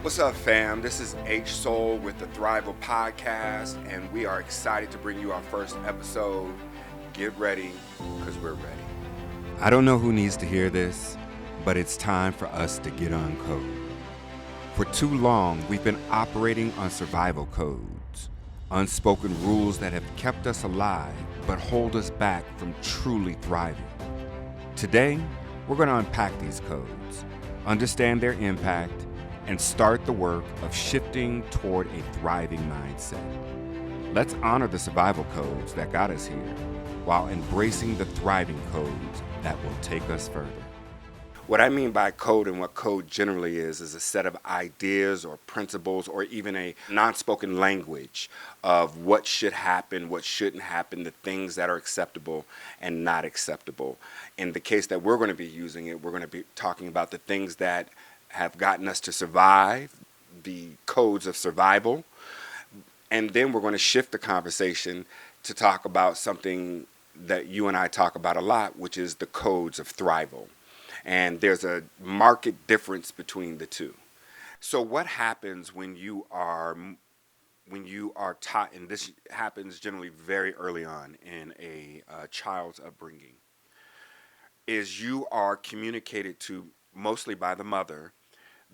What's up, fam? This is H Soul with the VAL Podcast, and we are excited to bring you our first episode. Get ready, because we're ready. I don't know who needs to hear this, but it's time for us to get on code. For too long, we've been operating on survival codes, unspoken rules that have kept us alive but hold us back from truly thriving. Today, we're going to unpack these codes, understand their impact, and start the work of shifting toward a thriving mindset. Let's honor the survival codes that got us here while embracing the thriving codes that will take us further. What I mean by code and what code generally is a set of ideas or principles or even a non-spoken language of what should happen, what shouldn't happen, the things that are acceptable and not acceptable. In the case that we're going to be using it, we're going to be talking about the things that have gotten us to survive, the codes of survival, and then we're going to shift the conversation to talk about something that you and I talk about a lot, which is the codes of thrival. And there's a marked difference between the two. So what happens when you are taught, and this happens generally very early on in a child's upbringing, is you are communicated to mostly by the mother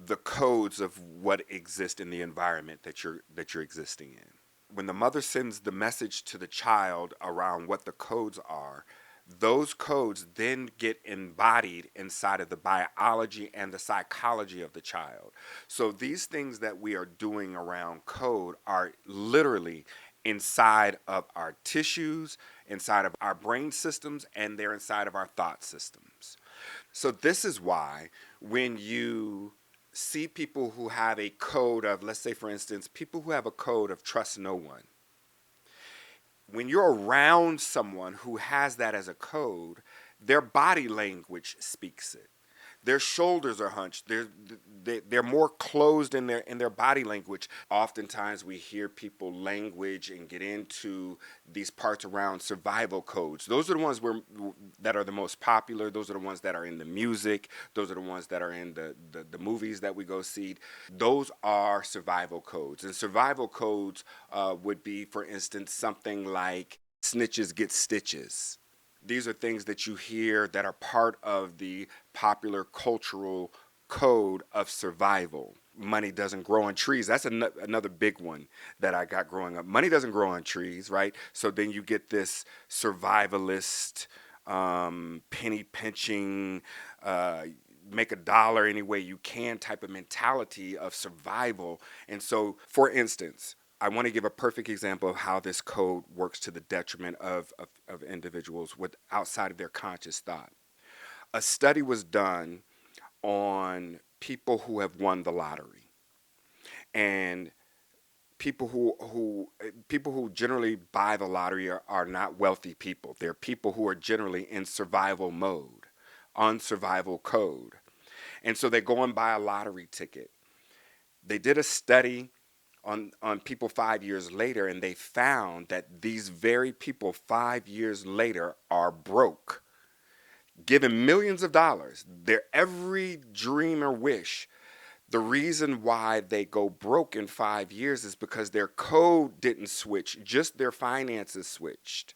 the codes of what exist in the environment that you're existing in. When the mother sends the message to the child around what the codes are, those codes then get embodied inside of the biology and the psychology of the child. So these things that we are doing around code are literally inside of our tissues, inside of our brain systems, and they're inside of our thought systems. So this is why when you see people who have a code of, let's say for instance, people who have a code of trust no one, when you're around someone who has that as a code, their body language speaks it. Their shoulders are hunched. They're more closed in their body language. Oftentimes we hear people language and get into these parts around survival codes. Those are the ones that are the most popular. Those are the ones that are in the music. Those are the ones that are in the movies that we go see. Those are survival codes. And survival codes would be, for instance, something like snitches get stitches. These are things that you hear that are part of the popular cultural code of survival. Money doesn't grow on trees. That's another big one that I got growing up. Money doesn't grow on trees, right? So then you get this survivalist, penny pinching, make a dollar any way you can type of mentality of survival. And so, for instance, I want to give a perfect example of how this code works to the detriment of individuals outside of their conscious thought. A study was done on people who have won the lottery, and people who generally buy the lottery are not wealthy people. They're people who are generally in survival mode, on survival code, and so they go and buy a lottery ticket. They did a study on people 5 years later, and they found that these very people 5 years later are broke, given millions of dollars, their every dream or wish. The reason why they go broke in 5 years is because their code didn't switch, just their finances switched,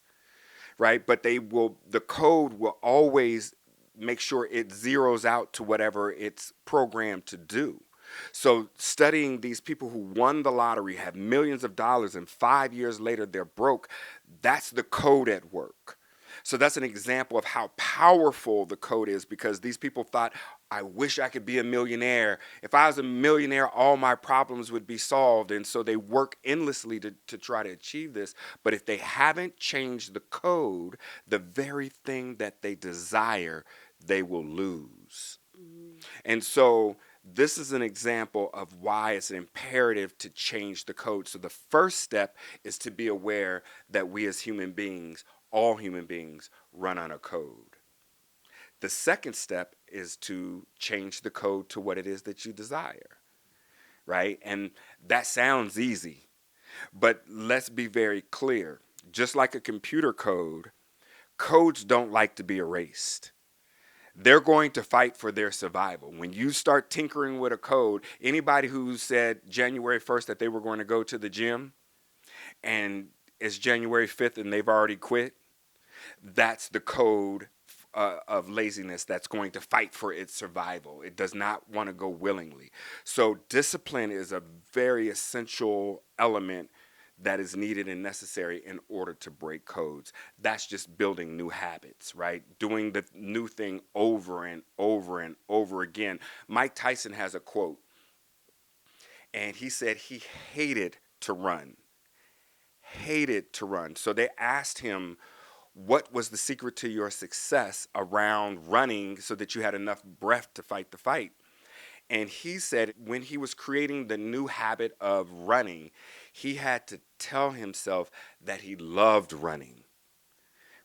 right? But the code will always make sure it zeroes out to whatever it's programmed to do. So studying these people who won the lottery, have millions of dollars, and 5 years later they're broke, that's the code at work. So that's an example of how powerful the code is, because these people thought, I wish I could be a millionaire. If I was a millionaire, all my problems would be solved. And so they work endlessly to try to achieve this. But if they haven't changed the code, the very thing that they desire, they will lose. And so this is an example of why it's imperative to change the code. So the first step is to be aware that we as human beings, all human beings, run on a code. The second step is to change the code to what it is that you desire, right? And that sounds easy, but let's be very clear. Just like a computer code, codes don't like to be erased. They're going to fight for their survival. When you start tinkering with a code, anybody who said January 1st that they were going to go to the gym and it's January 5th and they've already quit, that's the code of laziness that's going to fight for its survival. It does not want to go willingly. So discipline is a very essential element that is needed and necessary in order to break codes. That's just building new habits, right? Doing the new thing over and over and over again. Mike Tyson has a quote, and he said he hated to run. Hated to run. So they asked him, what was the secret to your success around running so that you had enough breath to fight the fight? And he said when he was creating the new habit of running, he had to tell himself that he loved running,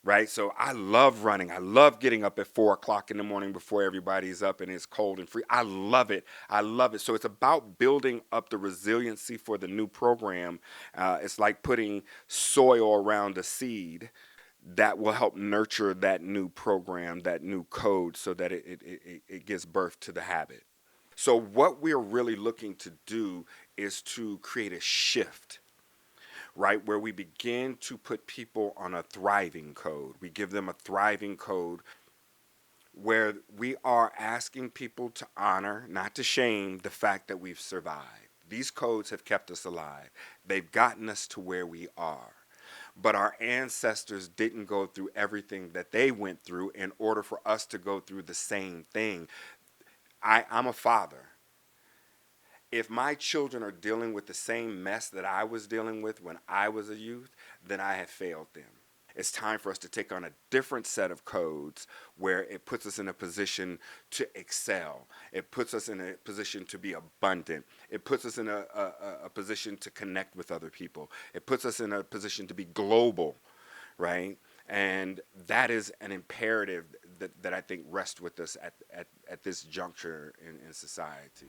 right? So I love running. I love getting up at 4 o'clock in the morning before everybody's up and it's cold and free. I love it. I love it. So it's about building up the resiliency for the new program. It's like putting soil around a seed that will help nurture that new program, that new code, so that it gives birth to the habit. So what we're really looking to do is to create a shift, right, where we begin to put people on a thriving code. We give them a thriving code where we are asking people to honor, not to shame, the fact that we've survived. These codes have kept us alive. They've gotten us to where we are. But our ancestors didn't go through everything that they went through in order for us to go through the same thing. I'm a father. If my children are dealing with the same mess that I was dealing with when I was a youth, then I have failed them. It's time for us to take on a different set of codes where it puts us in a position to excel. It puts us in a position to be abundant. It puts us in a position to connect with other people. It puts us in a position to be global, right? And that is an imperative that I think rests with us at this juncture in society.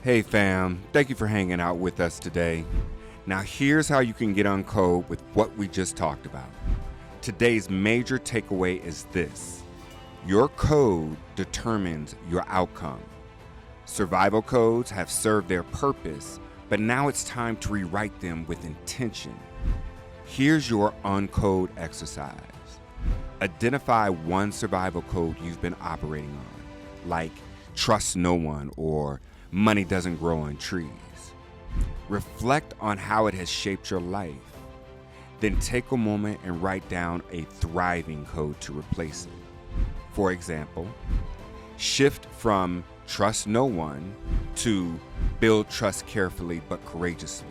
Hey fam, thank you for hanging out with us today. Now here's how you can get on code with what we just talked about. Today's major takeaway is this: your code determines your outcome. Survival codes have served their purpose, but now it's time to rewrite them with intention. Here's your uncode exercise. Identify one survival code you've been operating on, like trust no one or money doesn't grow on trees. Reflect on how it has shaped your life. Then take a moment and write down a thriving code to replace it. For example, shift from trust no one to build trust carefully but courageously.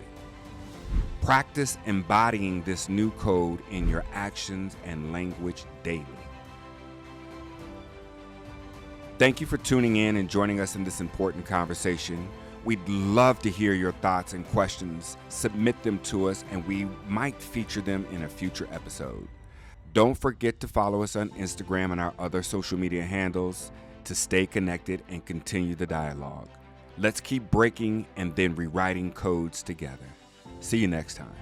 Practice embodying this new code in your actions and language daily. Thank you for tuning in and joining us in this important conversation. We'd love to hear your thoughts and questions. Submit them to us and we might feature them in a future episode. Don't forget to follow us on Instagram and our other social media handles to stay connected and continue the dialogue. Let's keep breaking and then rewriting codes together. See you next time.